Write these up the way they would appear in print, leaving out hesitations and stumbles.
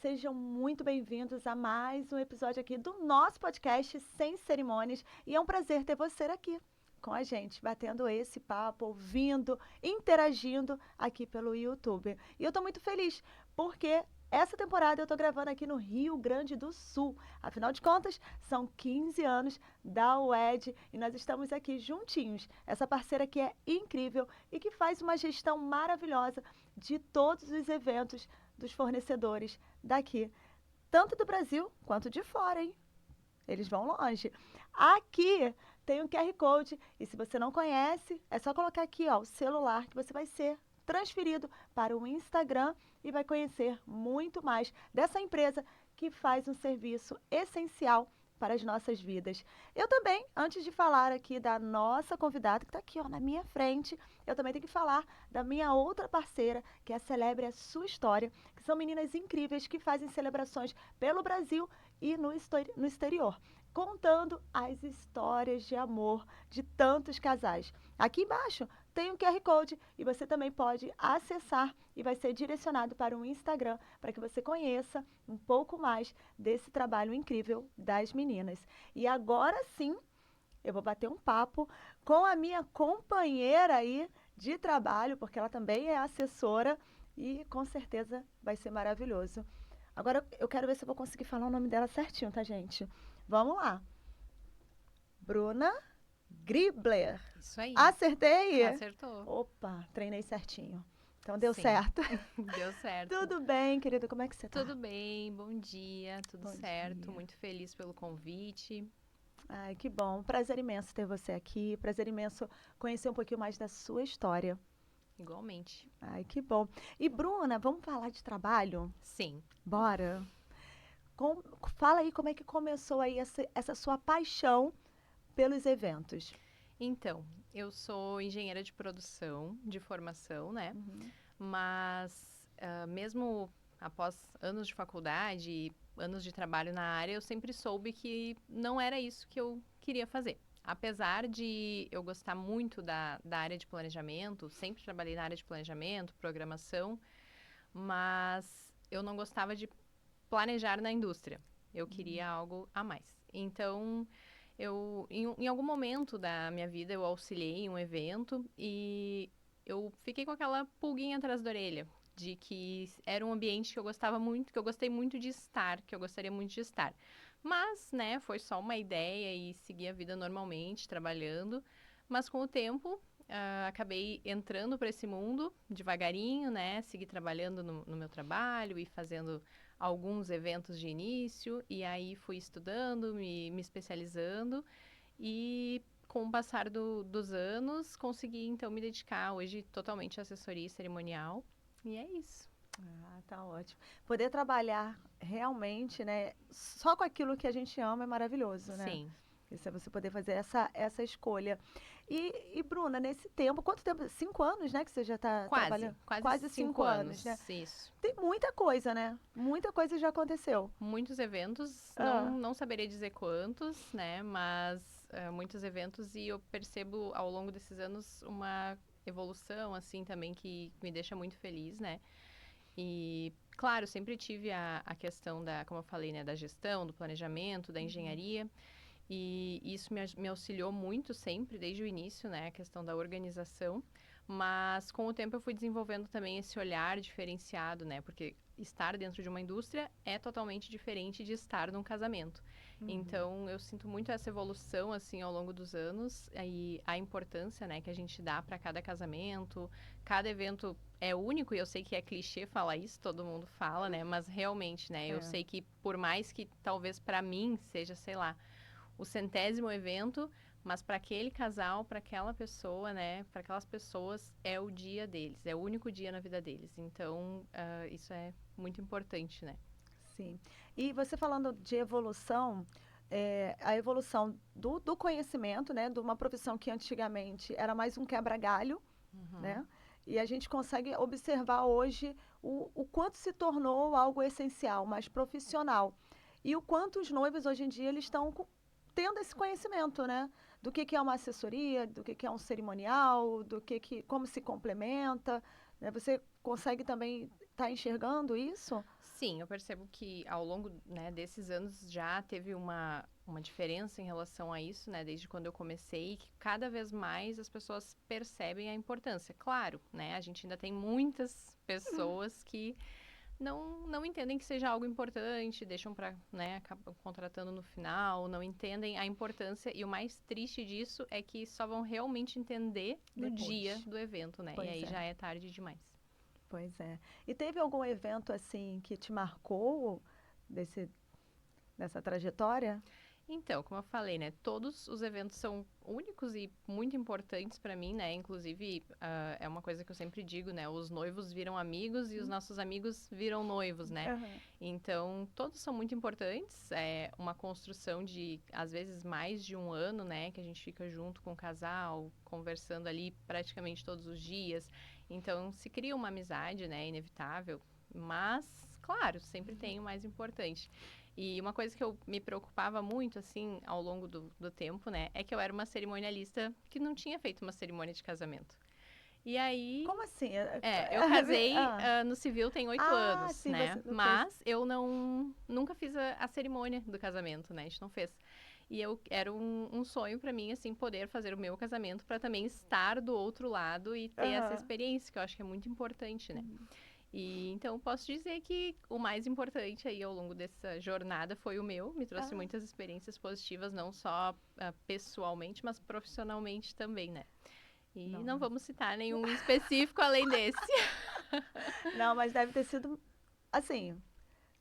sejam muito bem-vindos a mais um episódio aqui do nosso podcast Sem Cerimônias. E é um prazer ter você aqui com a gente, batendo esse papo, ouvindo, interagindo aqui pelo YouTube. E eu estou muito feliz, porque essa temporada eu estou gravando aqui no Rio Grande do Sul. Afinal de contas, são 15 anos da UED e nós estamos aqui juntinhos. Essa parceira que é incrível e que faz uma gestão maravilhosa de todos os eventos dos fornecedores daqui, tanto do Brasil quanto de fora, hein? Eles vão longe. Aqui tem um QR Code e se você não conhece, é só colocar aqui, ó, o celular que você vai ser transferido para o Instagram e vai conhecer muito mais dessa empresa que faz um serviço essencial para as nossas vidas. Eu também, antes de falar aqui da nossa convidada, que está aqui ó, na minha frente, eu também tenho que falar da minha outra parceira, que é a Celebre a Sua História, que são meninas incríveis que fazem celebrações pelo Brasil e no exterior, contando as histórias de amor de tantos casais. Aqui embaixo tem um QR Code e você também pode acessar e vai ser direcionado para o Instagram para que você conheça um pouco mais desse trabalho incrível das meninas. E agora sim, eu vou bater um papo com a minha companheira aí de trabalho, porque ela também é assessora e com certeza vai ser maravilhoso. Agora eu quero ver se eu vou conseguir falar o nome dela certinho, tá, gente? Vamos lá. Bruna Gribler. Isso aí. Acertei? Acertou. Opa, treinei certinho. Então deu Sim. certo. Deu certo. Tudo bem, querida? Como é que você tá? Tudo bem, bom dia, tudo Bom certo. dia. Muito feliz pelo convite. Ai, que bom. Prazer imenso ter você aqui. Prazer imenso conhecer um pouquinho mais da sua história. Igualmente. Ai, que bom. E Bruna, vamos falar de trabalho? Sim. Bora. Fala aí como é que começou aí essa sua paixão pelos eventos. Então, eu sou engenheira de produção, de formação, né? Mas, mesmo após anos de faculdade e anos de trabalho na área, eu sempre soube que não era isso que eu queria fazer. Apesar de eu gostar muito da área de planejamento, sempre trabalhei na área de planejamento, programação, mas eu não gostava de planejar na indústria. Eu queria algo a mais. Então, em algum momento da minha vida, eu auxiliei em um evento e eu fiquei com aquela pulguinha atrás da orelha de que era um ambiente que eu gostava muito, que eu gostei muito de estar, que eu gostaria muito de estar. Mas, né, foi só uma ideia e segui a vida normalmente, trabalhando. Mas com o tempo, acabei entrando para esse mundo devagarinho, né? Segui trabalhando no meu trabalho e fazendo alguns eventos de início. E aí fui estudando, me especializando. E com o passar dos anos, consegui então me dedicar hoje totalmente à assessoria cerimonial. E é isso. Ah, tá ótimo. Poder trabalhar realmente, né, só com aquilo que a gente ama é maravilhoso, né? Sim. Isso é você poder fazer essa escolha. E Bruna, nesse tempo, quanto tempo? 5 anos, né, que você já está trabalhando? Quase 5 anos, né? Isso. Tem muita coisa, né? Muita coisa já aconteceu. Muitos eventos, Ah. não saberia dizer quantos, né? Mas muitos eventos e eu percebo ao longo desses anos uma evolução, assim, também que me deixa muito feliz, né? E, claro, sempre tive a questão da, como eu falei, né? Da gestão, do planejamento, da engenharia. E isso me auxiliou muito sempre, desde o início, né? A questão da organização. Mas com o tempo eu fui desenvolvendo também esse olhar diferenciado, né? Porque estar dentro de uma indústria é totalmente diferente de estar num casamento. Então eu sinto muito essa evolução assim ao longo dos anos e a importância, né, que a gente dá para cada casamento, cada evento é único e eu sei que é clichê falar isso, todo mundo fala, né? Mas realmente, né? Eu sei que por mais que talvez para mim seja, sei lá, o 100º evento, mas para aquele casal, para aquela pessoa, né, para aquelas pessoas, é o dia deles, é o único dia na vida deles. Então, isso é muito importante, né? Sim. E você falando de evolução, a evolução do conhecimento, né, de uma profissão que antigamente era mais um quebra-galho, né? E a gente consegue observar hoje o quanto se tornou algo essencial, mais profissional. E o quanto os noivos hoje em dia eles estão tendo esse conhecimento, né? Do que é uma assessoria, do que é um cerimonial, como se complementa. Né? Você consegue também tá enxergando isso? Sim, eu percebo que ao longo, né, desses anos já teve uma diferença em relação a isso, né, desde quando eu comecei, que cada vez mais as pessoas percebem a importância. Claro, né, a gente ainda tem muitas pessoas que não entendem que seja algo importante, deixam para, né, acabam contratando no final, não entendem a importância, e o mais triste disso é que só vão realmente entender no Depois. dia do evento, né, Pois e aí é. já é tarde demais. Pois é. E teve algum evento assim que te marcou desse, dessa trajetória? Então, como eu falei, né, todos os eventos são únicos e muito importantes para mim, né, inclusive é uma coisa que eu sempre digo, né, os noivos viram amigos e os nossos amigos viram noivos, né, Aham. então todos são muito importantes, é uma construção de, às vezes, mais de um ano, né, que a gente fica junto com o casal, conversando ali praticamente todos os dias, então se cria uma amizade, né, inevitável, mas, claro, sempre tem o mais importante. E uma coisa que eu me preocupava muito, assim, ao longo do tempo, né, é que eu era uma cerimonialista que não tinha feito uma cerimônia de casamento. E aí, Como assim? eu casei, Ah. no civil tem 8 Ah, anos, sim, né, você não fez. mas eu nunca fiz a cerimônia do casamento, né, a gente não fez. E era um sonho pra mim, assim, poder fazer o meu casamento pra também estar do outro lado e ter essa Aham. experiência, que eu acho que é muito importante, né. E então posso dizer que o mais importante aí ao longo dessa jornada foi o meu, me trouxe Ah, muitas experiências positivas, não só pessoalmente, mas profissionalmente também, né? E não, não mas... vamos citar nenhum específico além desse. Não, mas deve ter sido, assim,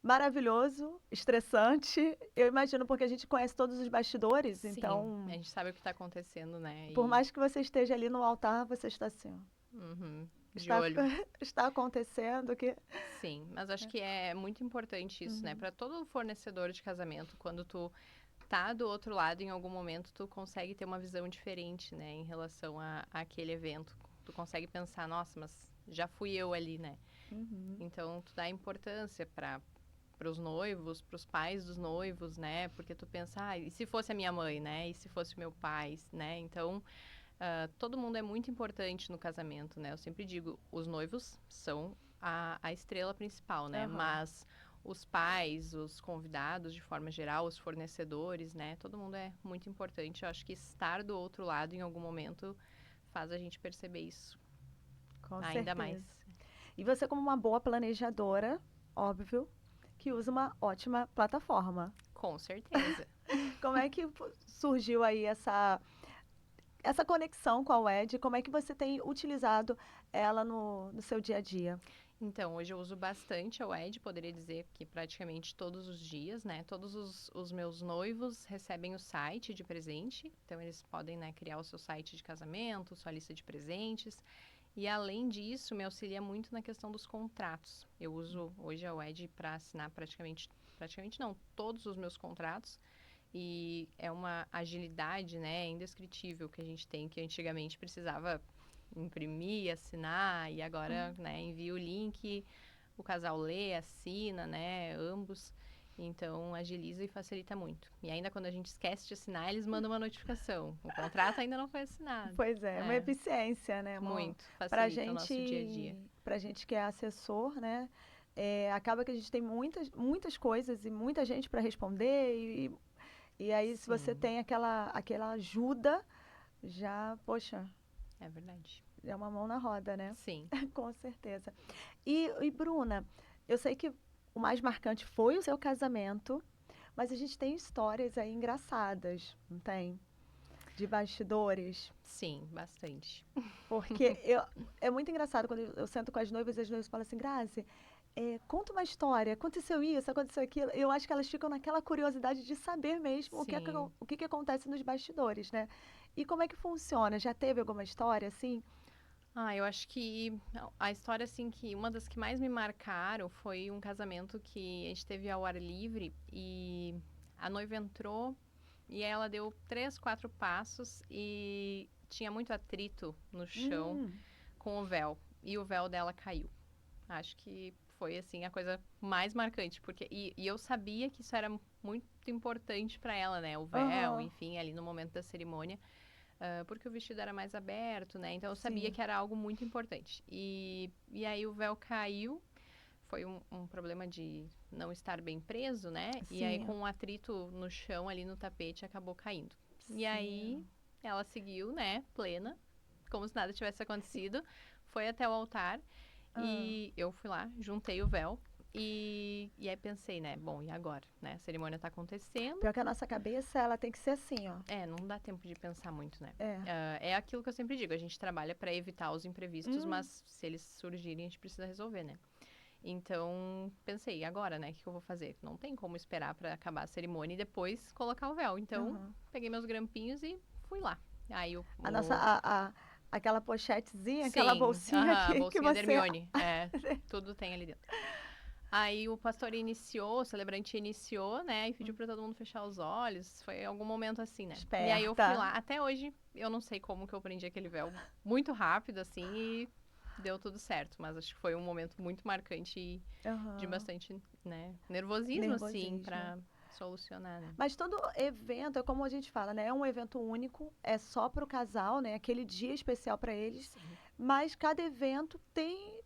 maravilhoso, estressante. Eu imagino porque a gente conhece todos os bastidores, Sim, a então, gente sabe o que tá acontecendo, né? por E mais que você esteja ali no altar, você está assim, ó, uhum, de está, olho. está acontecendo que... Sim, mas acho que é muito importante isso, né? Uhum. Para todo fornecedor de casamento, quando tu tá do outro lado, em algum momento tu consegue ter uma visão diferente, né, em relação àquele evento. Tu consegue pensar, nossa, mas já fui eu ali, né? Uhum. Então tu dá importância para os noivos, para os pais dos noivos, né? Porque tu pensa, ah, e se fosse a minha mãe, né? E se fosse o meu pai, né? Então, todo mundo é muito importante no casamento, né? Eu sempre digo, os noivos são a estrela principal, né? Aham. Mas os pais, os convidados, de forma geral, os fornecedores, né? Todo mundo é muito importante. Eu acho que estar do outro lado em algum momento faz a gente perceber isso Com ainda mais. certeza. E você, como uma boa planejadora, óbvio, que usa uma ótima plataforma. Com certeza. Como é que surgiu aí essa conexão com a WED? Como é que você tem utilizado ela no seu dia a dia? Então, hoje eu uso bastante a WED, poderia dizer que praticamente todos os dias, né? Todos os meus noivos recebem o site de presente, então eles podem, né, criar o seu site de casamento, sua lista de presentes. E além disso, me auxilia muito na questão dos contratos. Eu uso hoje a WED para assinar praticamente não, todos os meus contratos. E é uma agilidade, né, indescritível que a gente tem, que antigamente precisava imprimir, assinar, e agora, né, envia o link, o casal lê, assina, né, ambos. Então, agiliza e facilita muito. E ainda quando a gente esquece de assinar, eles mandam uma notificação. O contrato ainda não foi assinado. Pois é, uma É, eficiência, né, amor? muito. Pra Facilita o nosso dia a dia. gente, pra gente que é assessor, né, acaba que a gente tem muitas coisas e muita gente para responder e aí se você Sim, tem aquela ajuda, já, poxa, é verdade. é uma mão na roda, né? Sim. Com certeza. E Bruna, eu sei que o mais marcante foi o seu casamento, mas a gente tem histórias aí engraçadas, não tem? De bastidores. Sim, bastante. Porque é muito engraçado quando eu sento com as noivas e as noivas falam assim, Grazi, conta uma história, aconteceu isso, aconteceu aquilo. Eu acho que elas ficam naquela curiosidade de saber mesmo Sim. o que acontece nos bastidores, né? E como é que funciona? Já teve alguma história assim? Ah, eu acho que a história, assim, que uma das que mais me marcaram foi um casamento que a gente teve ao ar livre e a noiva entrou e ela deu 3, 4 passos e tinha muito atrito no chão Hum, com o véu e o véu dela caiu. Acho que foi, assim, a coisa mais marcante, porque e eu sabia que isso era muito importante para ela, né? O véu, aham, enfim, ali no momento da cerimônia. Porque o vestido era mais aberto, né? Então eu sabia sim. que era algo muito importante. E aí o véu caiu, foi um problema de não estar bem preso, né? Sim. E aí, com um atrito no chão, ali no tapete, acabou caindo. Sim. E aí, ela seguiu, né, plena, como se nada tivesse acontecido. Foi até o altar e eu fui lá, juntei o véu. E aí pensei, né, bom, e agora, né? A cerimônia tá acontecendo. Pior que a nossa cabeça, ela tem que ser assim, ó. Não dá tempo de pensar muito, né? É. É aquilo que eu sempre digo, a gente trabalha para evitar os imprevistos, mas se eles surgirem, a gente precisa resolver, né? Então, pensei, e agora, né? O que eu vou fazer? Não tem como esperar para acabar a cerimônia e depois colocar o véu. Então, peguei meus grampinhos e fui lá. Aí A nossa, aquela pochetezinha, Sim, aquela bolsinha a bolsinha que da você... Hermione. Tudo tem ali dentro. Aí o pastor iniciou, o celebrante iniciou, né? E pediu pra todo mundo fechar os olhos. Foi algum momento assim, né? Esperta. E aí eu fui lá. Até hoje, eu não sei como que eu prendi aquele véu muito rápido, assim, e deu tudo certo. Mas acho que foi um momento muito marcante e de bastante, né, nervosismo, assim, pra solucionar, né? Mas todo evento, é como a gente fala, né? É um evento único, é só pro casal, né? Aquele dia especial para eles. Sim. Mas cada evento tem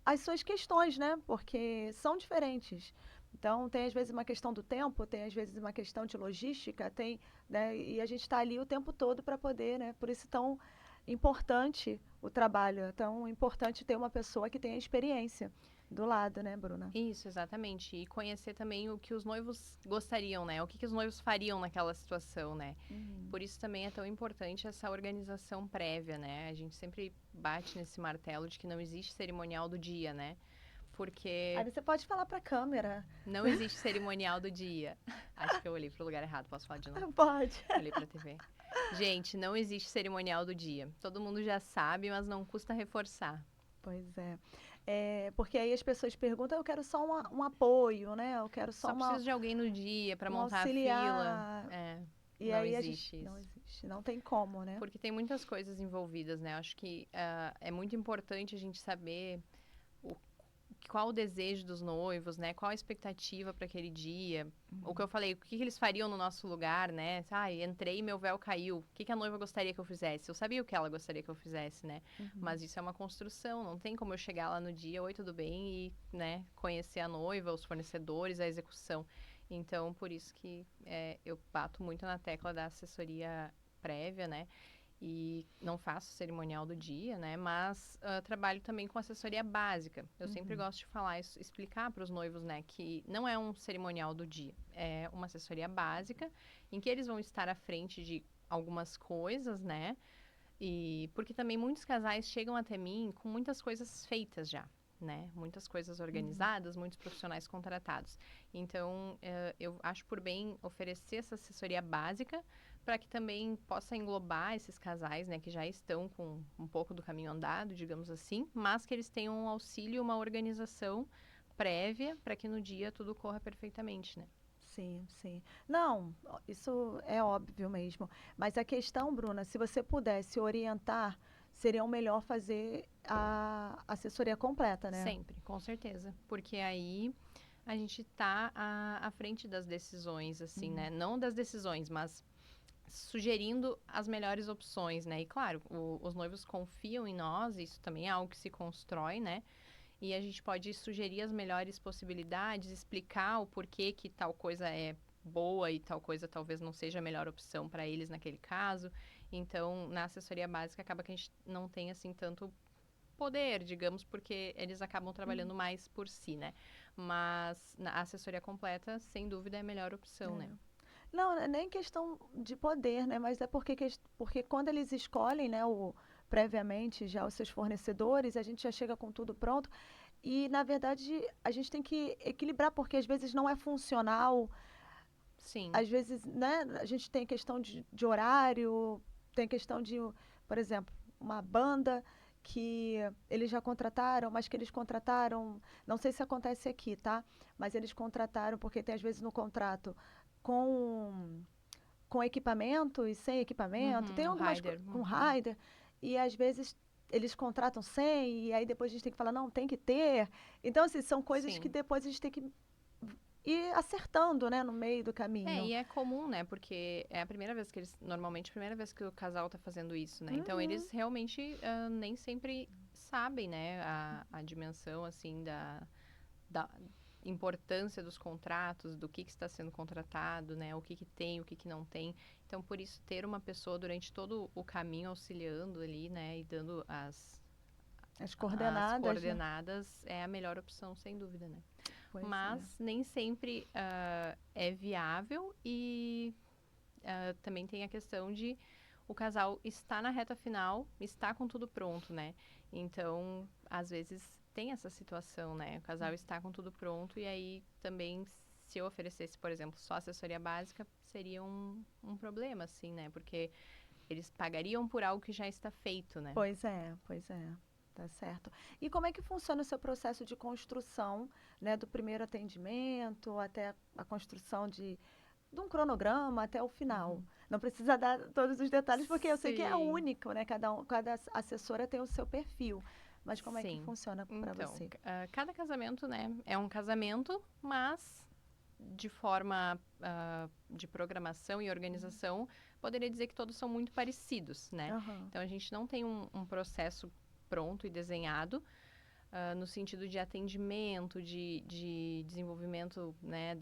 as suas questões, né? Porque são diferentes. Então, tem às vezes uma questão do tempo, tem às vezes uma questão de logística, tem, né? E a gente está ali o tempo todo para poder, né? Por isso tão importante o trabalho, é tão importante ter uma pessoa que tenha experiência do lado, né, Bruna? Isso, exatamente. E conhecer também o que os noivos gostariam, né? O que os noivos fariam naquela situação, né? Por isso também é tão importante essa organização prévia, né? A gente sempre bate nesse martelo de que não existe cerimonial do dia, né? Porque Aí você pode falar para a câmera. não existe cerimonial do dia. Acho que eu olhei pro lugar errado, posso falar de novo? Pode. Olhei pra TV. Gente, não existe cerimonial do dia. Todo mundo já sabe, mas não custa reforçar. Pois é. Porque aí as pessoas perguntam, eu quero só um apoio, né? Eu quero só preciso de alguém no dia para um montar auxiliar. a fila. E Não aí existe isso. Não existe, não tem como, né? Porque tem muitas coisas envolvidas, né? Acho que é muito importante a gente saber qual o desejo dos noivos, né? Qual a expectativa para aquele dia. O que eu falei, o que eles fariam no nosso lugar, né? Entrei e meu véu caiu. O que a noiva gostaria que eu fizesse? Eu sabia o que ela gostaria que eu fizesse, né? Mas isso é uma construção, não tem como eu chegar lá no dia, oi, tudo bem? E, né, conhecer a noiva, os fornecedores, a execução. Então, por isso que eu bato muito na tecla da assessoria prévia, né? E não faço cerimonial do dia, né? Mas trabalho também com assessoria básica. Eu sempre gosto de falar isso, explicar para os noivos, né? Que não é um cerimonial do dia. É uma assessoria básica em que eles vão estar à frente de algumas coisas, né? E porque também muitos casais chegam até mim com muitas coisas feitas já, né? Muitas coisas organizadas, muitos profissionais contratados. Então, eu acho por bem oferecer essa assessoria básica para que também possa englobar esses casais, né, que já estão com um pouco do caminho andado, digamos assim, mas que eles tenham um auxílio, uma organização prévia para que no dia tudo corra perfeitamente, né? Sim, sim. Não, isso é óbvio mesmo. Mas a questão, Bruna, se você pudesse orientar, seria o melhor fazer a assessoria completa, né? Sempre, com certeza. Porque aí a gente está à frente das decisões, assim, né? Não das decisões, mas sugerindo as melhores opções, né? E claro, os noivos confiam em nós, isso também é algo que se constrói, né? E a gente pode sugerir as melhores possibilidades, explicar o porquê que tal coisa é boa e tal coisa talvez não seja a melhor opção para eles naquele caso. Então, na assessoria básica acaba que a gente não tem assim tanto poder, digamos, porque eles acabam trabalhando mais por si, né? Mas na assessoria completa, sem dúvida, é a melhor opção, né? Não, não é nem questão de poder, né? Mas é porque quando eles escolhem, né, previamente já os seus fornecedores, a gente já chega com tudo pronto. E, na verdade, a gente tem que equilibrar, porque às vezes não é funcional. Sim. Às vezes, né, a gente tem questão de horário, tem questão de, por exemplo, uma banda que eles já contrataram, mas que eles contrataram, não sei se acontece aqui, tá? Mas eles contrataram, porque tem às vezes no contrato com, com equipamento e sem equipamento, tem algumas rider. com rider, e às vezes eles contratam sem, e aí depois a gente tem que falar, não, tem que ter. Então, assim, são coisas Sim. que depois a gente tem que ir acertando, né, no meio do caminho. E é comum, né? Porque é a primeira vez que normalmente, a primeira vez que o casal tá fazendo isso, né? Então, eles realmente nem sempre sabem, né? A dimensão, assim, da importância dos contratos, do que está sendo contratado, né? O que tem, o que não tem. Então, por isso, ter uma pessoa durante todo o caminho auxiliando ali, né? E dando As coordenadas, né? é a melhor opção, sem dúvida, né? Pois Mas nem sempre é viável e também tem a questão de o casal está na reta final, está com tudo pronto, né? Então, às vezes tem essa situação, né? O casal está com tudo pronto e aí também, se eu oferecesse, por exemplo, só assessoria básica, seria um problema, assim, né? Porque eles pagariam por algo que já está feito, né? Pois é, pois é. Tá certo. E como é que funciona o seu processo de construção, né, do primeiro atendimento até a construção de um cronograma até o final? Não precisa dar todos os detalhes, porque eu sei que é Sim. único, né? Cada assessora tem o seu perfil. Mas como é que Sim. funciona para Então, você? cada casamento, né, é um casamento, mas de forma de programação e organização, poderia dizer que todos são muito parecidos, né? Aham. Então, a gente não tem um processo pronto e desenhado no sentido de atendimento, de desenvolvimento, né,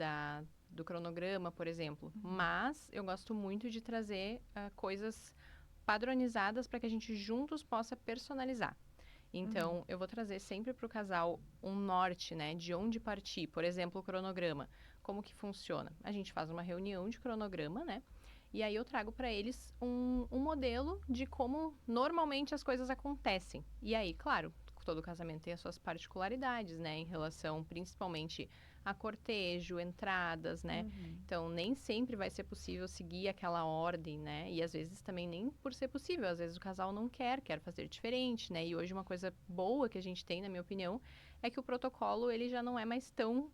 do cronograma, por exemplo. Mas eu gosto muito de trazer coisas padronizadas para que a gente juntos possa personalizar. Então, eu vou trazer sempre para o casal um norte, né, de onde partir. Por exemplo, o cronograma. Como que funciona? A gente faz uma reunião de cronograma, né? E aí eu trago para eles um modelo de como normalmente as coisas acontecem. E aí, claro, todo casamento tem as suas particularidades, né? Em relação principalmente a cortejo, entradas, né? Então, nem sempre vai ser possível seguir aquela ordem, né? E às vezes também nem por ser possível. Às vezes o casal não quer fazer diferente, né? E hoje uma coisa boa que a gente tem, na minha opinião, é que o protocolo, ele já não é mais tão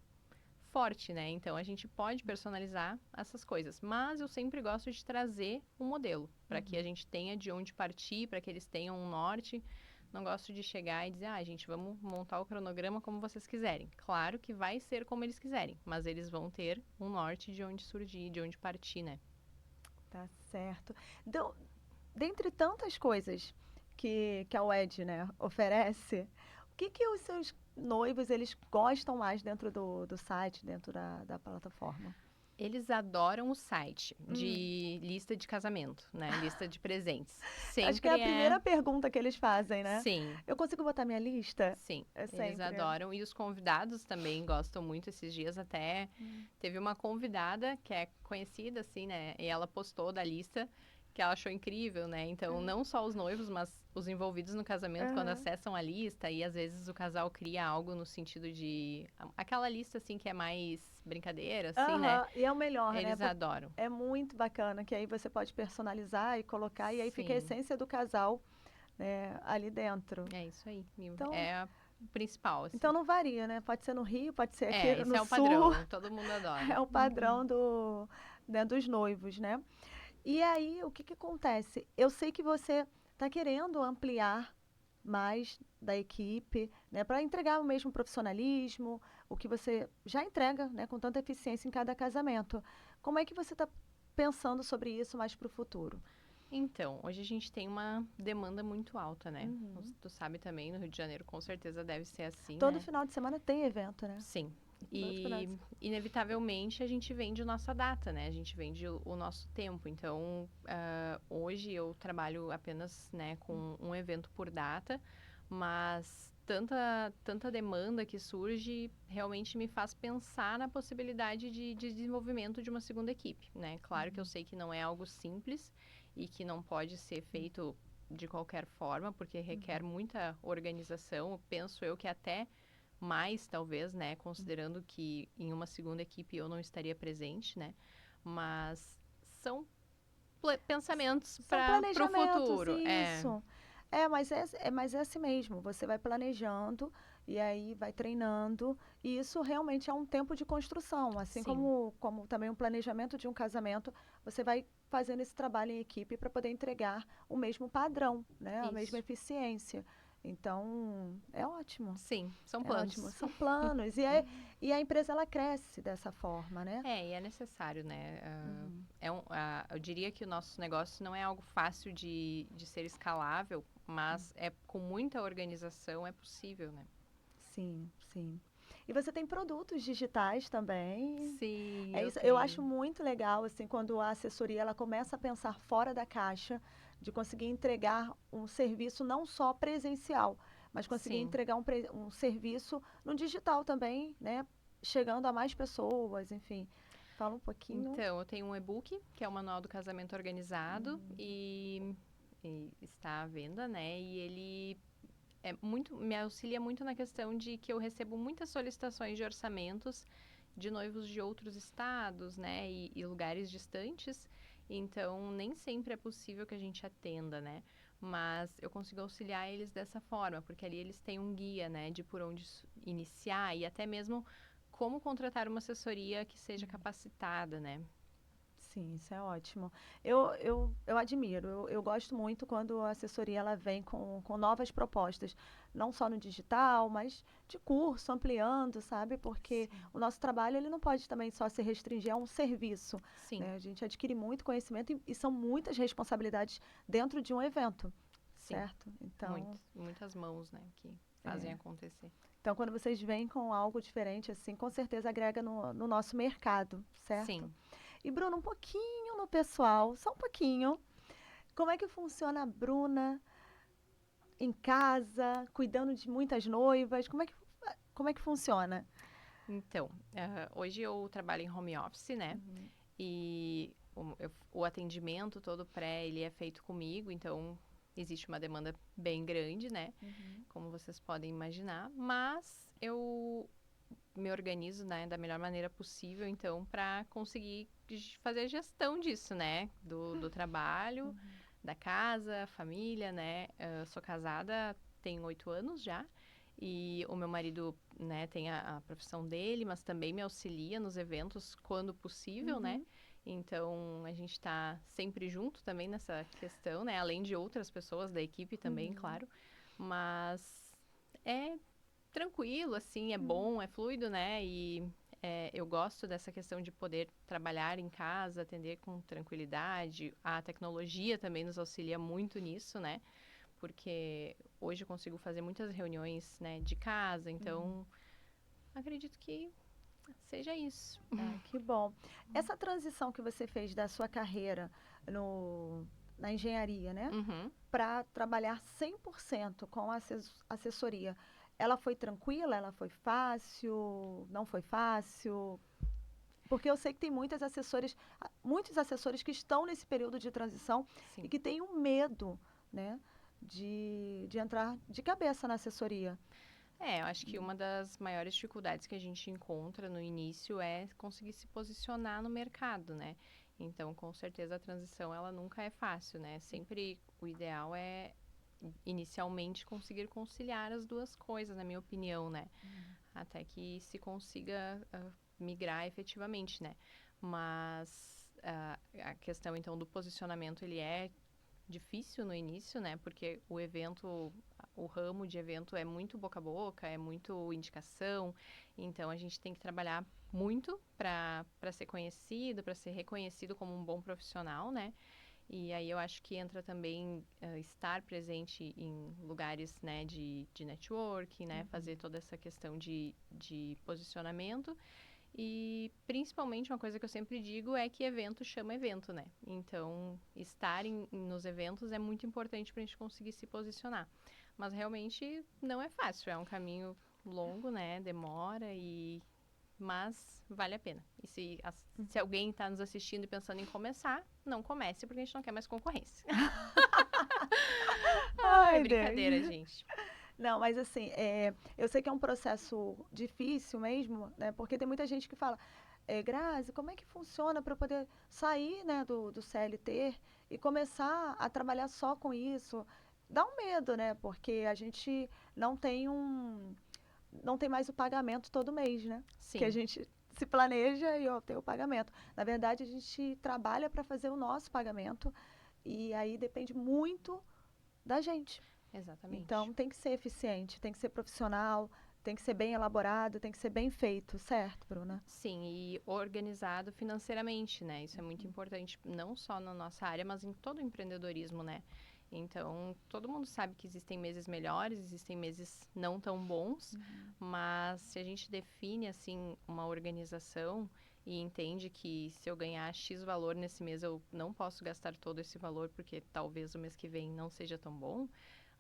forte, né? Então, a gente pode personalizar essas coisas. Mas eu sempre gosto de trazer um modelo, para que a gente tenha de onde partir, para que eles tenham um norte. Não gosto de chegar e dizer, gente, vamos montar o cronograma como vocês quiserem. Claro que vai ser como eles quiserem, mas eles vão ter um norte de onde surgir, de onde partir, né? Tá certo. Então, dentre tantas coisas que a WED, né, oferece, o que os seus noivos eles gostam mais dentro do site, dentro da plataforma? Eles adoram o site de lista de casamento, né? Lista de presentes. Acho que é Sempre a primeira pergunta que eles fazem, né? Sim, Eu consigo botar minha lista? sim. É Eles sempre. adoram. E os convidados também gostam muito. Esses dias até teve uma convidada que é conhecida, assim, né? E ela postou da lista que ela achou incrível, né? Então, não só os noivos, mas os envolvidos no casamento, quando acessam a lista, e às vezes o casal cria algo no sentido de... Aquela lista, assim, que é mais brincadeira, assim, né? E é o melhor, né? Eles adoram. É muito bacana, que aí você pode personalizar e colocar, e aí fica a Sim. essência do casal, né, ali dentro. É isso aí. Então, É o principal, assim. então não varia, né? Pode ser no Rio, pode ser aqui Esse no é o Sul. padrão. Todo mundo adora. É o padrão né, dos noivos, né? E aí, o que acontece? Eu sei que você está querendo ampliar mais da equipe, né, para entregar o mesmo profissionalismo, o que você já entrega, né, com tanta eficiência em cada casamento. Como é que você está pensando sobre isso mais para o futuro? Então, hoje a gente tem uma demanda muito alta, né? Tu sabe também, no Rio de Janeiro, com certeza deve ser assim, Todo né? final de semana tem evento, né? Sim. Todo final de E, inevitavelmente, a gente vende nossa data, né? A gente vende o nosso tempo. Então, hoje eu trabalho apenas, né, com um evento por data, mas tanta demanda que surge realmente me faz pensar na possibilidade de desenvolvimento de uma segunda equipe, né? Claro que eu sei que não é algo simples e que não pode ser feito de qualquer forma, porque requer muita organização. Penso eu que até mais, talvez, né? Considerando que em uma segunda equipe eu não estaria presente, né? Mas são pensamentos São para o planejamentos, futuro. isso. Mas é assim mesmo. Você vai planejando e aí vai treinando. E isso realmente é um tempo de construção. Assim Sim. como também um planejamento de um casamento, você vai fazendo esse trabalho em equipe para poder entregar o mesmo padrão, né? A mesma Isso. eficiência. Então, é ótimo. Sim, são É planos. ótimo. São planos. E a empresa, ela cresce dessa forma, né? E é necessário, né? Eu diria que o nosso negócio não é algo fácil de ser escalável, mas com muita organização é possível, né? Sim, sim. E você tem produtos digitais também. Sim, É eu isso, eu tenho. acho muito legal, assim, quando a assessoria ela começa a pensar fora da caixa, de conseguir entregar um serviço não só presencial, mas conseguir Sim. entregar um serviço no digital também, né? Chegando a mais pessoas, enfim. Fala um pouquinho. Então, eu tenho um e-book, que é o Manual do Casamento Organizado, e está à venda, né? E ele me auxilia muito na questão de que eu recebo muitas solicitações de orçamentos de noivos de outros estados, né? E lugares distantes. Então, nem sempre é possível que a gente atenda, né? Mas eu consigo auxiliar eles dessa forma, porque ali eles têm um guia, né? De por onde iniciar e até mesmo como contratar uma assessoria que seja capacitada, né? Sim, isso é ótimo. Eu admiro, eu gosto muito quando a assessoria ela vem com novas propostas, não só no digital, mas de curso, ampliando, sabe? Porque Sim. o nosso trabalho ele não pode também só se restringir a um serviço, Sim, né? A gente adquire muito conhecimento e são muitas responsabilidades dentro de um evento, sim. certo? Então, Muitas mãos, né, que fazem acontecer. então quando vocês vêm com algo diferente assim, com certeza agrega no nosso mercado, certo? Sim. E Bruno, um pouquinho no pessoal, só um pouquinho. Como é que funciona a Bruna em casa, cuidando de muitas noivas? Como é que funciona? Então, hoje eu trabalho em home office, né? E o atendimento todo pré, ele é feito comigo, então existe uma demanda bem grande, né? Como vocês podem imaginar, mas eu me organizo, né, da melhor maneira possível, então, para conseguir fazer a gestão disso, né? Do trabalho, da casa, família, né? Eu sou casada tem 8 anos já. E o meu marido, né, tem a profissão dele, mas também me auxilia nos eventos quando possível, né? Uhum, Então, a gente está sempre junto também nessa questão, né? Além de outras pessoas da equipe também, uhum, claro. Mas é tranquilo, assim, é uhum, bom, é fluido, né? E eu gosto dessa questão de poder trabalhar em casa, atender com tranquilidade. A tecnologia também nos auxilia muito nisso, né? Porque hoje eu consigo fazer muitas reuniões, né, de casa, uhum. então acredito que seja isso. Ah, que bom. Essa transição que você fez da sua carreira no, na engenharia, né, Uhum. para trabalhar 100% com a assessoria, ela foi tranquila? Ela foi fácil? Não foi fácil? Porque eu sei que tem muitos assessores que estão nesse período de transição e Sim. que têm um medo, né, de entrar de cabeça na assessoria. Eu acho que uma das maiores dificuldades que a gente encontra no início é conseguir se posicionar no mercado, né? Então, com certeza, a transição ela nunca é fácil, né? Sempre o ideal é inicialmente conseguir conciliar as duas coisas, na minha opinião, né? Até que se consiga migrar efetivamente, né? Mas a questão então do posicionamento ele é difícil no início, né? Porque o ramo de evento é muito boca a boca, é muito indicação, então a gente tem que trabalhar muito para ser conhecido, para ser reconhecido como um bom profissional, né? E aí eu acho que entra também estar presente em lugares, né, de networking, né, fazer toda essa questão de posicionamento. E principalmente uma coisa que eu sempre digo é que evento chama evento, né? Então, estar nos eventos é muito importante para a gente conseguir se posicionar. Mas realmente não é fácil, é um caminho longo, né? Demora mas vale a pena. E se alguém está nos assistindo e pensando em começar, não comece, porque a gente não quer mais concorrência. Ai, Ai, brincadeira, Deus. gente. Não, mas assim, eu sei que é um processo difícil mesmo, né? Porque tem muita gente que fala, Grazi, como é que funciona para eu poder sair, né, do CLT e começar a trabalhar só com isso? Dá um medo, né? Porque a gente não tem não tem mais o pagamento todo mês, né? Que a Sim, gente se planeja e ó, tem o pagamento. Na verdade, a gente trabalha para fazer o nosso pagamento e aí depende muito da gente. exatamente. Então, tem que ser eficiente, tem que ser profissional, tem que ser bem elaborado, tem que ser bem feito, certo, Bruna? Sim, e organizado financeiramente, né? Isso é muito importante, não só na nossa área, mas em todo o empreendedorismo, né? Então, todo mundo sabe que existem meses melhores, existem meses não tão bons, mas se a gente define, assim, uma organização e entende que se eu ganhar X valor nesse mês, eu não posso gastar todo esse valor, porque talvez o mês que vem não seja tão bom,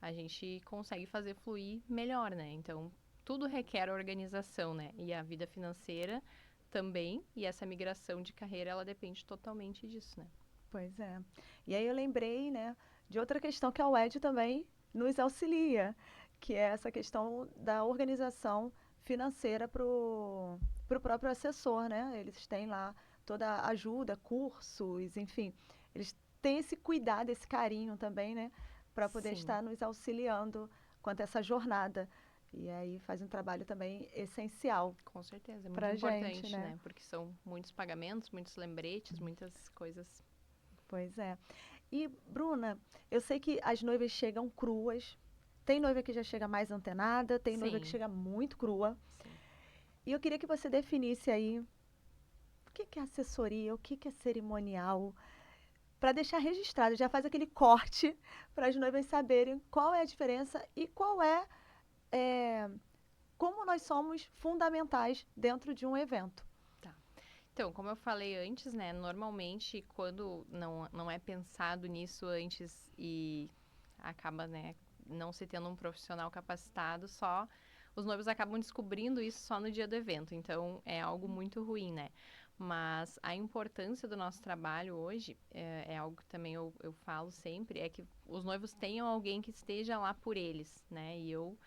a gente consegue fazer fluir melhor, né? Então, tudo requer organização, né? E a vida financeira também, e essa migração de carreira, ela depende totalmente disso, né? Pois é. E aí eu lembrei, né, de outra questão que a UED também nos auxilia, que é essa questão da organização financeira para o próprio assessor, né? Eles têm lá toda a ajuda, cursos, enfim. Eles têm esse cuidado, esse carinho também, né? Para poder Sim, estar nos auxiliando quanto a essa jornada. E aí faz um trabalho também essencial com certeza, é muito para a gente, importante, né? né? Porque são muitos pagamentos, muitos lembretes, muitas coisas. Pois é. E, Bruna, eu sei que as noivas chegam cruas. Tem noiva que já chega mais antenada, tem noiva que Sim, chega muito crua. sim. E eu queria que você definisse aí o que que é assessoria, o que que é cerimonial, para deixar registrado, já faz aquele corte para as noivas saberem qual é a diferença e qual é, como nós somos fundamentais dentro de um evento. Tá. Então, como eu falei antes, né? Normalmente, quando não é pensado nisso antes e acaba, né, não se tendo um profissional capacitado, só os noivos acabam descobrindo isso só no dia do evento. Então, é algo muito ruim, né? Mas a importância do nosso trabalho hoje é algo que também eu falo sempre, é que os noivos tenham alguém que esteja lá por eles, né? E eu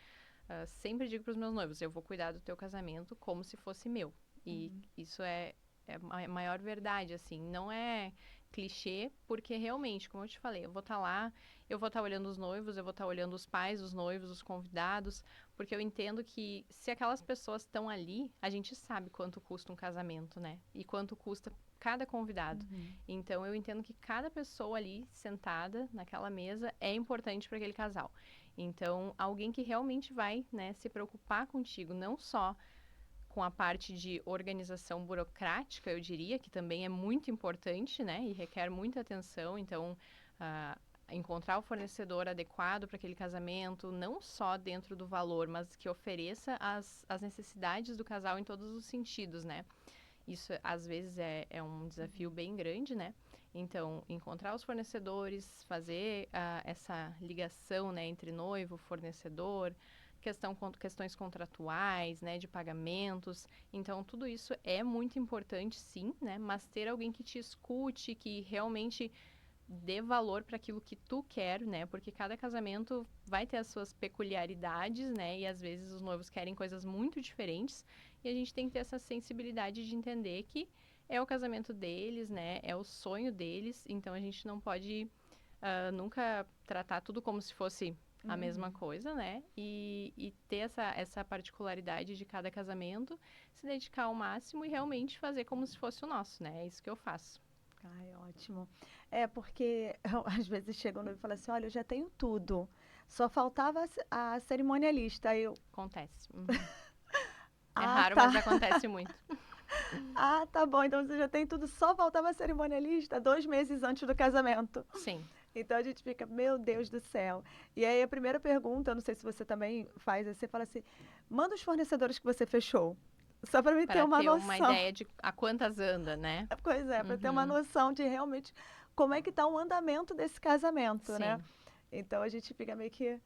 sempre digo para os meus noivos, eu vou cuidar do teu casamento como se fosse meu. E isso é a maior verdade, assim. Não é clichê, porque realmente, como eu te falei, eu vou estar lá, eu vou estar olhando os noivos, eu vou estar olhando os pais, os noivos, os convidados, porque eu entendo que se aquelas pessoas estão ali, a gente sabe quanto custa um casamento, né? E quanto custa cada convidado. Então, eu entendo que cada pessoa ali sentada naquela mesa é importante para aquele casal. Então, alguém que realmente vai, né, se preocupar contigo, não só com a parte de organização burocrática, eu diria, que também é muito importante, né, e requer muita atenção. Então, encontrar o fornecedor adequado para aquele casamento, não só dentro do valor, mas que ofereça as necessidades do casal em todos os sentidos, né? Isso, às vezes, é um desafio bem grande, né? Então, encontrar os fornecedores, fazer essa ligação, né, entre noivo, fornecedor, questões contratuais, né, de pagamentos. Então, tudo isso é muito importante, sim, né? Mas ter alguém que te escute, que realmente dê valor para aquilo que tu quer, né? Porque cada casamento vai ter as suas peculiaridades, né? E às vezes os noivos querem coisas muito diferentes e a gente tem que ter essa sensibilidade de entender que é o casamento deles, né? É o sonho deles, então a gente não pode nunca tratar tudo como se fosse a mesma coisa, né? E ter essa particularidade de cada casamento, se dedicar ao máximo e realmente fazer como se fosse o nosso, né? É isso que eu faço. Ai, ótimo. É porque às vezes chega um noivo e fala assim: olha, eu já tenho tudo, só faltava a cerimonialista. Aí eu, Acontece. Uhum. É ah, raro, tá. mas acontece muito. Ah, tá bom, então você já tem tudo, só faltava a cerimonialista 2 meses antes do casamento. Sim. Então a gente fica, meu Deus do céu. E aí a primeira pergunta, eu não sei se você também faz, você fala assim: manda os fornecedores que você fechou, só para me ter Para uma ter uma noção. ideia de a quantas anda, né? Pois é, para ter uma Uhum. noção de realmente como é que está o andamento desse casamento, né? Sim, Então a gente fica meio que,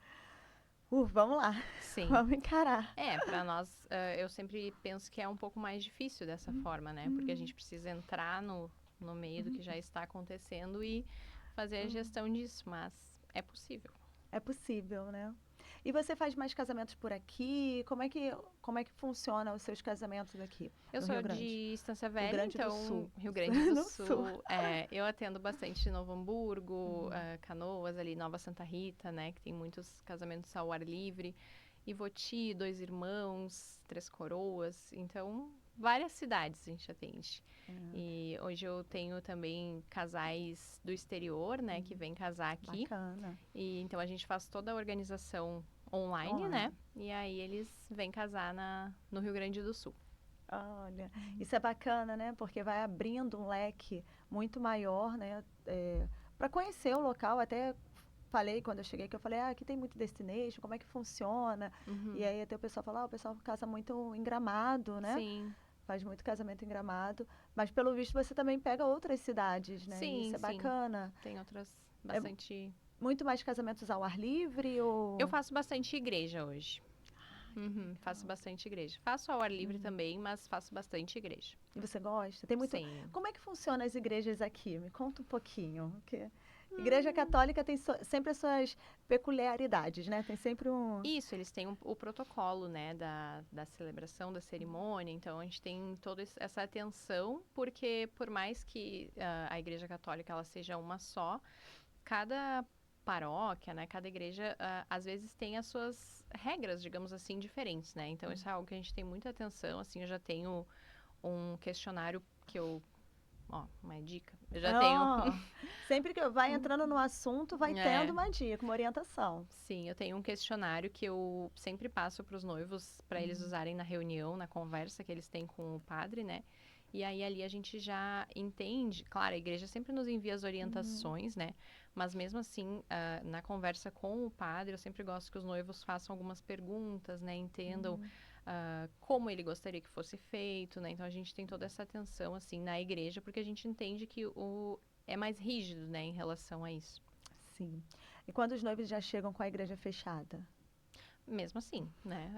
vamos lá, sim. vamos encarar. Para nós, eu sempre penso que é um pouco mais difícil dessa forma, né? Porque a gente precisa entrar no meio do que já está acontecendo e fazer a gestão disso, mas é possível. É possível, né? E você faz mais casamentos por aqui? Como é que funciona os seus casamentos aqui Eu no sou Rio Grande? de Estância Rio Velha, Grande do Sul. então Rio Grande do No Sul. Sul. Eu atendo bastante Novo Hamburgo, Canoas, ali Nova Santa Rita, né? Que tem muitos casamentos ao ar livre. Ivoti, Dois Irmãos, Três Coroas. Então, várias cidades a gente atende. E hoje eu tenho também casais do exterior, né? Que vêm casar aqui. Bacana. E então a gente faz toda a organização online, né? Online. E aí eles vêm casar no Rio Grande do Sul. Olha, isso é bacana, né? Porque vai abrindo um leque muito maior, né? Para conhecer o local, até falei quando eu cheguei, que eu falei, aqui tem muito destination, como é que funciona? E aí até o pessoal falou, o pessoal casa muito em Gramado, né? Sim. Faz muito casamento em Gramado. Mas, pelo visto, você também pega outras cidades, né? E Sim, isso é sim. bacana. Tem outras bastante. Muito mais casamentos ao ar livre ou... Eu faço bastante igreja hoje. Faço bastante igreja. Faço ao ar livre também, mas faço bastante igreja. E você gosta? Tem muito... Sim. Como é que funcionam as igrejas aqui? Me conta um pouquinho. Porque Igreja Católica tem sempre as suas peculiaridades, né? Tem sempre um... Isso, eles têm o protocolo, né, da celebração, da cerimônia. Então, a gente tem toda essa atenção, porque por mais que a Igreja Católica ela seja uma só, cada paróquia, né, cada igreja, às vezes tem as suas regras, digamos assim, diferentes, né? Então, isso é algo que a gente tem muita atenção. Assim, eu já tenho um questionário que eu... Ó, uma dica. Eu já tenho... Sempre que vai entrando no assunto, vai tendo uma dica, uma orientação. Sim, eu tenho um questionário que eu sempre passo para os noivos, para eles usarem na reunião, na conversa que eles têm com o padre, né? E aí ali a gente já entende, claro, a igreja sempre nos envia as orientações, né? Mas mesmo assim, na conversa com o padre, eu sempre gosto que os noivos façam algumas perguntas, né? Entendam como ele gostaria que fosse feito, né? Então a gente tem toda essa atenção, assim, na igreja, porque a gente entende que é mais rígido, né, em relação a isso. Sim. E quando os noivos já chegam com a igreja fechada? Mesmo assim, né?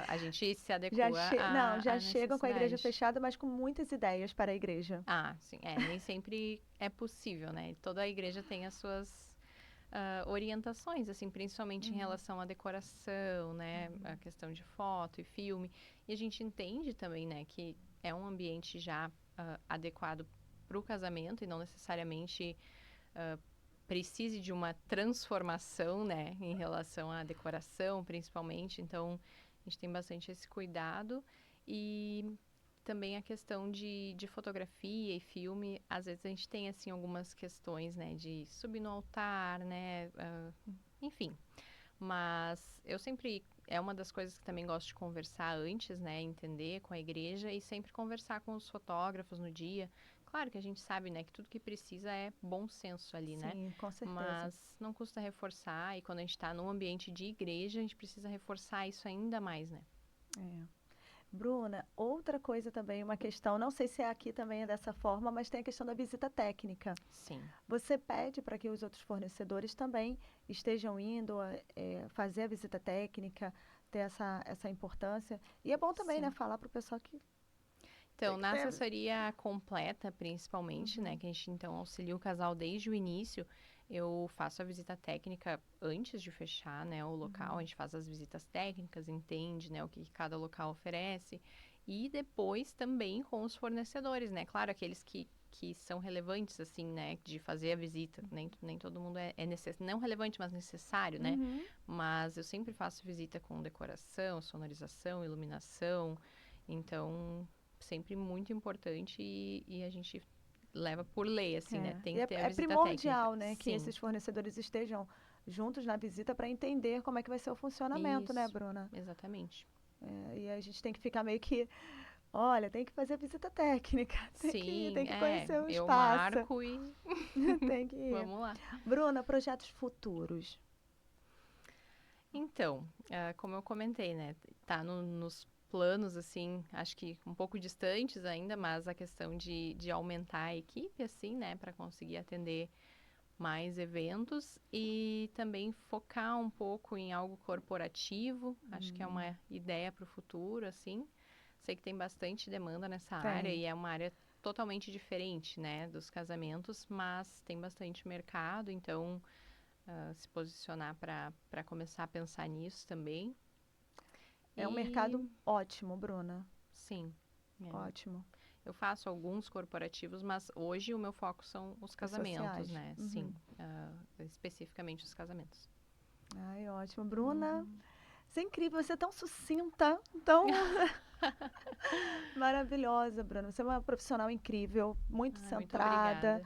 A gente se Já adequa já à chegam com a igreja necessidade. fechada, mas com muitas ideias para a igreja. Sim. Nem sempre é possível, né? Toda a igreja tem as suas orientações, assim, principalmente em relação à decoração, né? A questão de foto e filme. E a gente entende também, né, que é um ambiente já adequado para o casamento e não necessariamente precise de uma transformação, né, em relação à decoração, principalmente. Então, a gente tem bastante esse cuidado. E também a questão de fotografia e filme. Às vezes a gente tem, assim, algumas questões, né, de subir no altar, né, enfim. Mas eu sempre... É uma das coisas que também gosto de conversar antes, né, entender com a igreja e sempre conversar com os fotógrafos no dia. Claro que a gente sabe, né, que tudo que precisa é bom senso ali, né? Sim, com certeza. Mas não custa reforçar, e quando a gente está num ambiente de igreja, a gente precisa reforçar isso ainda mais, né? Bruna, outra coisa também, uma questão, não sei se aqui também é dessa forma, mas tem a questão da visita técnica. Sim. Você pede para que os outros fornecedores também estejam indo fazer a visita técnica, ter essa importância. E é bom também, né, falar para o pessoal que... Então, na assessoria completa, principalmente, né, que a gente, então, auxilia o casal desde o início, eu faço a visita técnica antes de fechar, né, o local. A gente faz as visitas técnicas, entende, né, o que cada local oferece. E depois também com os fornecedores, né, claro, aqueles que são relevantes, assim, né, de fazer a visita. Nem todo mundo é necessário, não relevante, mas necessário, né? Mas eu sempre faço visita com decoração, sonorização, iluminação. Então, sempre muito importante e a gente leva por lei, assim, né? Tem que ter a visita primordial, técnica. né, que esses fornecedores estejam juntos na visita para entender como é que vai ser o funcionamento, né, Bruna? Exatamente. E a gente tem que ficar meio que, olha, tem que fazer a visita técnica, tem que conhecer o espaço. Eu marco e tem que ir. Vamos lá. Bruna, projetos futuros. Então, como eu comentei, né, tá nos planos, assim, acho que um pouco distantes ainda, mas a questão de aumentar a equipe, assim, né, para conseguir atender mais eventos e também focar um pouco em algo corporativo. Acho que é uma ideia para o futuro, assim. Sei que tem bastante demanda nessa área e é uma área totalmente diferente, né, dos casamentos, mas tem bastante mercado, então se posicionar para começar a pensar nisso também. É um mercado ótimo, Bruna. Sim. Ótimo. Eu faço alguns corporativos, mas hoje o meu foco são os casamentos, né? Sim, especificamente os casamentos. Ai, ótimo. Bruna, isso é incrível, você é tão sucinta, tão maravilhosa, Bruna. Você é uma profissional incrível, muito centrada.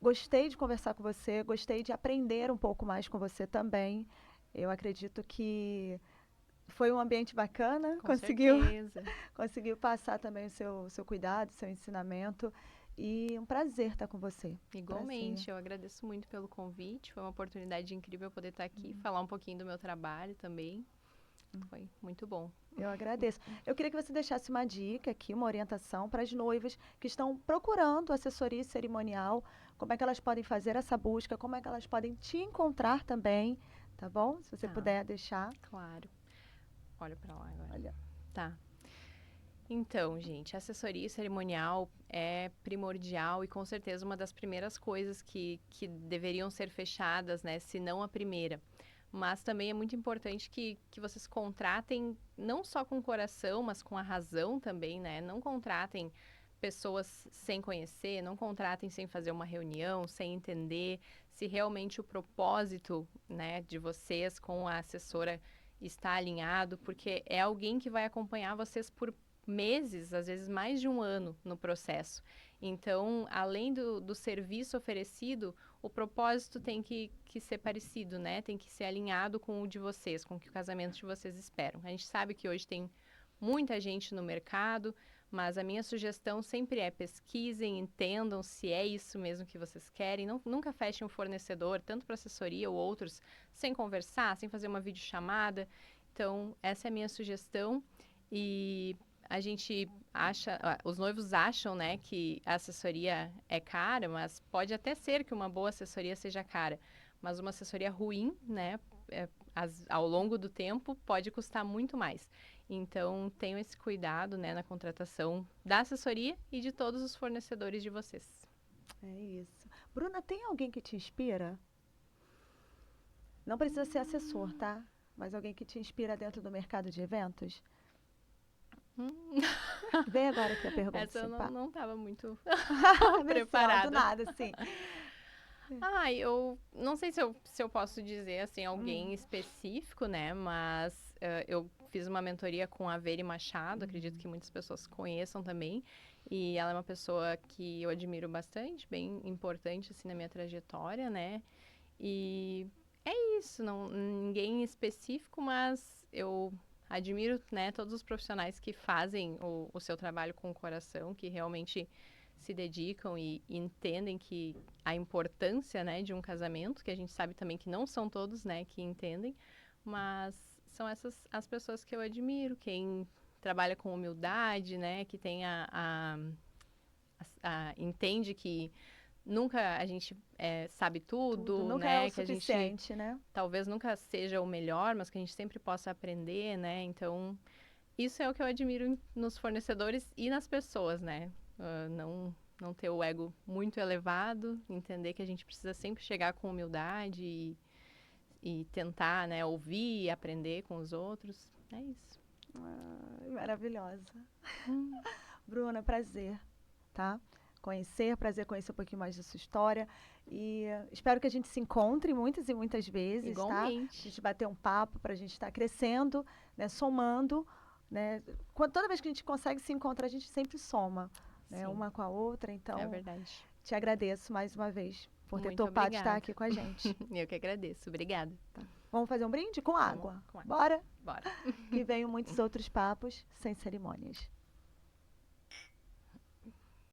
Gostei de conversar com você, gostei de aprender um pouco mais com você também. Eu acredito que foi um ambiente bacana, conseguiu passar também o seu cuidado, o seu ensinamento. E um prazer estar com você. Igualmente, eu agradeço muito pelo convite. Foi uma oportunidade incrível poder estar aqui, falar um pouquinho do meu trabalho também. Foi muito bom. Eu agradeço. Eu queria que você deixasse uma dica aqui, uma orientação para as noivas que estão procurando assessoria cerimonial, como é que elas podem fazer essa busca, como é que elas podem te encontrar também, tá bom? Se você puder deixar. Claro. Olha para lá agora. Olha. Tá. Então, gente, assessoria cerimonial é primordial e com certeza uma das primeiras coisas que deveriam ser fechadas, né? Se não a primeira. Mas também é muito importante que vocês contratem não só com o coração, mas com a razão também, né? Não contratem pessoas sem conhecer, não contratem sem fazer uma reunião, sem entender se realmente o propósito, né, de vocês com a assessora está alinhado, porque é alguém que vai acompanhar vocês por meses, às vezes mais de um ano no processo. Então, além do serviço oferecido, o propósito tem que ser parecido, né? Tem que ser alinhado com o de vocês, com o que o casamento de vocês esperam. A gente sabe que hoje tem muita gente no mercado, mas a minha sugestão sempre é pesquisem, entendam se é isso mesmo que vocês querem. Nunca fechem um fornecedor, tanto para assessoria ou outros, sem conversar, sem fazer uma videochamada. Então, essa é a minha sugestão. E a gente acha, os noivos acham, né, que a assessoria é cara, mas pode até ser que uma boa assessoria seja cara. Mas uma assessoria ruim, né, ao longo do tempo, pode custar muito mais. Então, tenham esse cuidado, né, na contratação da assessoria e de todos os fornecedores de vocês. É isso. Bruna, tem alguém que te inspira? Não precisa ser assessor, tá? Mas alguém que te inspira dentro do mercado de eventos? Vem agora aqui a pergunta. Essa eu não estava muito preparada. Do nada, sim. Eu não sei se eu posso dizer, assim, alguém específico, né? Mas eu fiz uma mentoria com a Veri Machado, acredito que muitas pessoas conheçam também. E ela é uma pessoa que eu admiro bastante, bem importante, assim, na minha trajetória, né? E é isso, ninguém específico, mas eu admiro, né, todos os profissionais que fazem o seu trabalho com o coração, que realmente se dedicam e entendem que a importância, né, de um casamento, que a gente sabe também que não são todos, né, que entendem, mas são essas as pessoas que eu admiro, quem trabalha com humildade, né, que tem entende que nunca a gente sabe tudo, nunca né? É o suficiente, né? Talvez nunca seja o melhor, mas que a gente sempre possa aprender, né? Então, isso é o que eu admiro nos fornecedores e nas pessoas, né? Não ter o ego muito elevado, entender que a gente precisa sempre chegar com humildade e tentar, né, ouvir e aprender com os outros. É isso. Maravilhosa. Bruna, prazer, tá? Prazer conhecer um pouquinho mais da sua história. E espero que a gente se encontre muitas e muitas vezes, igualmente, tá? A gente bater um papo para a gente estar crescendo, né? Somando, né? Toda vez que a gente consegue se encontrar, a gente sempre soma, né? Uma com a outra. Então, é verdade. Te agradeço mais uma vez por ter Muito topado obrigada. estar aqui com a gente. Eu que agradeço. Obrigada. Tá. Vamos fazer um brinde com água? Com água. Bora? Bora. Que venham muitos outros papos sem cerimônias.